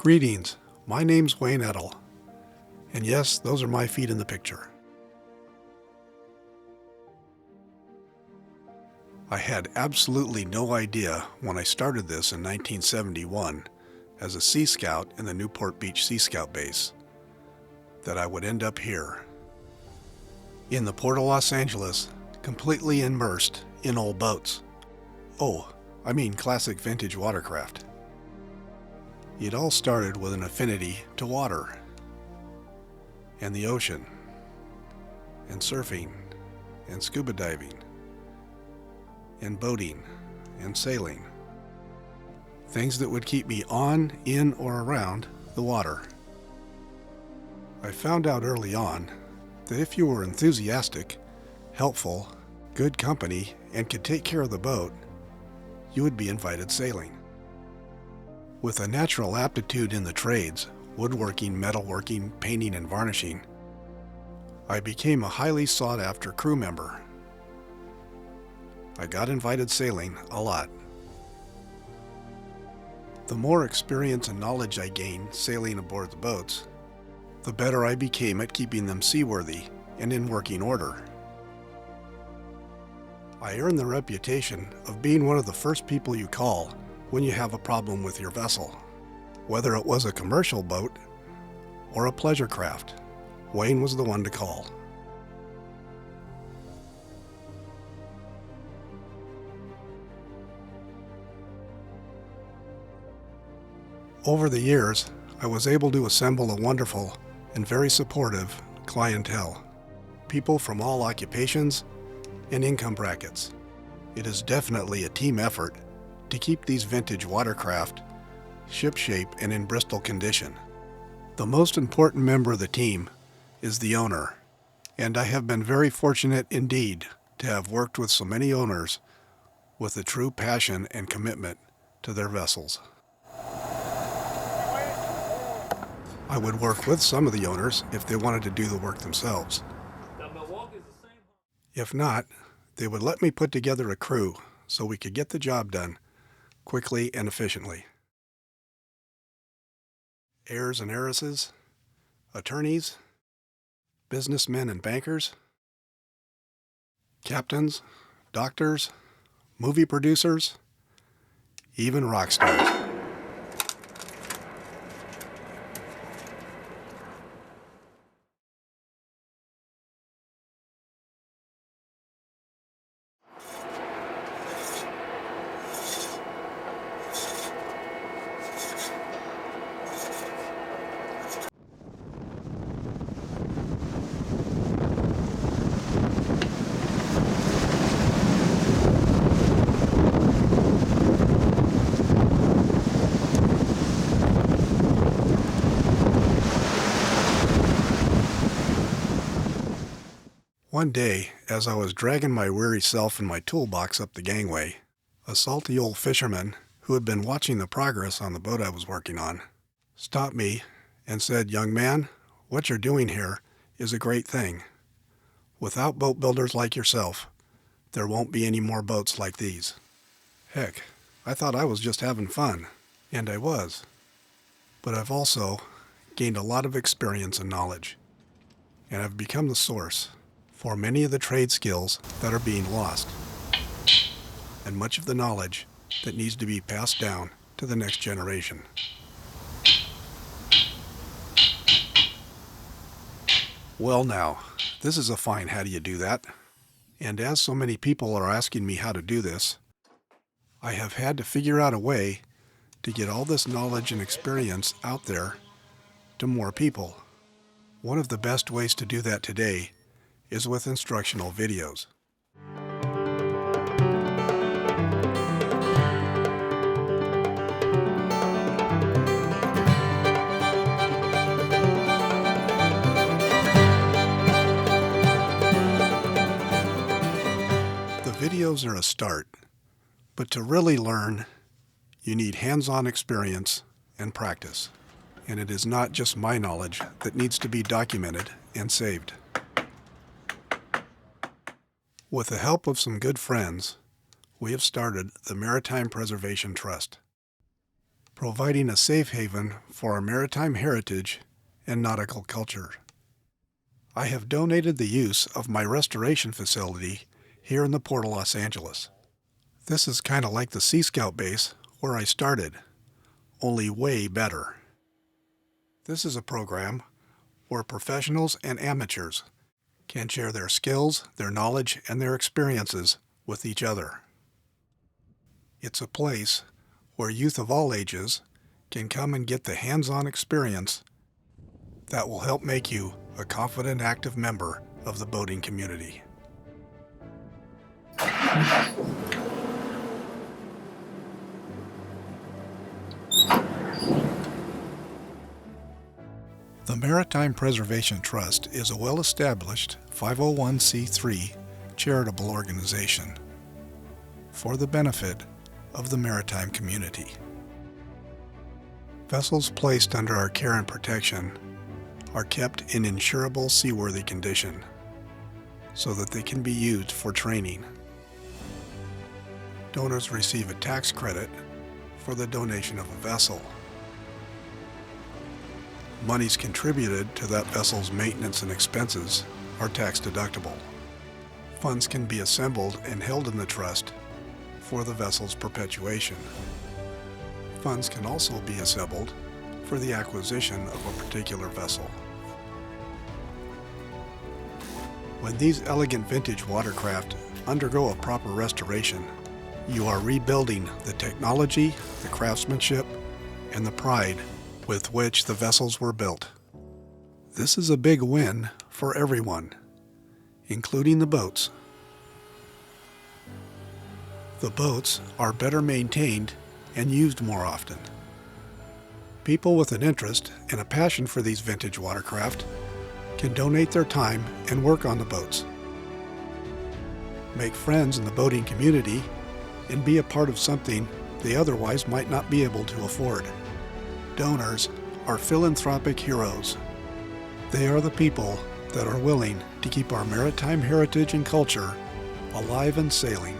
Greetings, my name's Wayne Edel, and yes, those are my feet in the picture. I had absolutely no idea when I started this in 1971 as a Sea Scout in the Newport Beach Sea Scout Base that I would end up here, in the Port of Los Angeles, completely immersed in old boats. Oh, I mean classic vintage watercraft. It all started with an affinity to water, and the ocean, and surfing, and scuba diving, and boating, and sailing. Things that would keep me on, in, or around the water. I found out early on that if you were enthusiastic, helpful, good company, and could take care of the boat, you would be invited sailing. With a natural aptitude in the trades, woodworking, metalworking, painting, and varnishing, I became a highly sought-after crew member. I got invited sailing a lot. The more experience and knowledge I gained sailing aboard the boats, the better I became at keeping them seaworthy and in working order. I earned the reputation of being one of the first people you call when you have a problem with your vessel. Whether it was a commercial boat or a pleasure craft, Wayne was the one to call. Over the years, I was able to assemble a wonderful and very supportive clientele, people from all occupations and income brackets. It is definitely a team effort to keep these vintage watercraft shipshape and in Bristol condition. The most important member of the team is the owner, and I have been very fortunate indeed to have worked with so many owners with a true passion and commitment to their vessels. I would work with some of the owners if they wanted to do the work themselves. If not, they would let me put together a crew so we could get the job done quickly and efficiently. Heirs and heiresses, attorneys, businessmen and bankers, captains, doctors, movie producers, even rock stars. One day, as I was dragging my weary self and my toolbox up the gangway, a salty old fisherman who had been watching the progress on the boat I was working on stopped me and said, "Young man, what you're doing here is a great thing. Without boat builders like yourself, there won't be any more boats like these." Heck, I thought I was just having fun, and I was. But I've also gained a lot of experience and knowledge, and I've become the source for many of the trade skills that are being lost, and much of the knowledge that needs to be passed down to the next generation. Well now, this is a fine how do you do that? And as so many people are asking me how to do this, I have had to figure out a way to get all this knowledge and experience out there to more people. One of the best ways to do that today is with instructional videos. The videos are a start, but to really learn, you need hands-on experience and practice. And it is not just my knowledge that needs to be documented and saved. With the help of some good friends, we have started the Maritime Preservation Trust. providing a safe haven for our maritime heritage and nautical culture. I have donated the use of my restoration facility here in the Port of Los Angeles. This is kind of like the Sea Scout base where I started, only way better. This is a program where professionals and amateurs can share their skills, their knowledge, and their experiences with each other. It's a place where youth of all ages can come and get the hands-on experience that will help make you a confident, active member of the boating community. The Maritime Preservation Trust is a well-established 501c3 charitable organization for the benefit of the maritime community. Vessels placed under our care and protection are kept in insurable seaworthy condition so that they can be used for training. Donors receive a tax credit for the donation of a vessel. Monies contributed to that vessel's maintenance and expenses are tax deductible. Funds can be assembled and held in the trust for the vessel's perpetuation. Funds can also be assembled for the acquisition of a particular vessel. When these elegant vintage watercraft undergo a proper restoration, you are rebuilding the technology, the craftsmanship, and the pride with which the vessels were built. This is a big win for everyone, including the boats. The boats are better maintained and used more often. People with an interest and a passion for these vintage watercraft can donate their time and work on the boats, make friends in the boating community, and be a part of something they otherwise might not be able to afford. Donors are philanthropic heroes. They are the people that are willing to keep our maritime heritage and culture alive and sailing.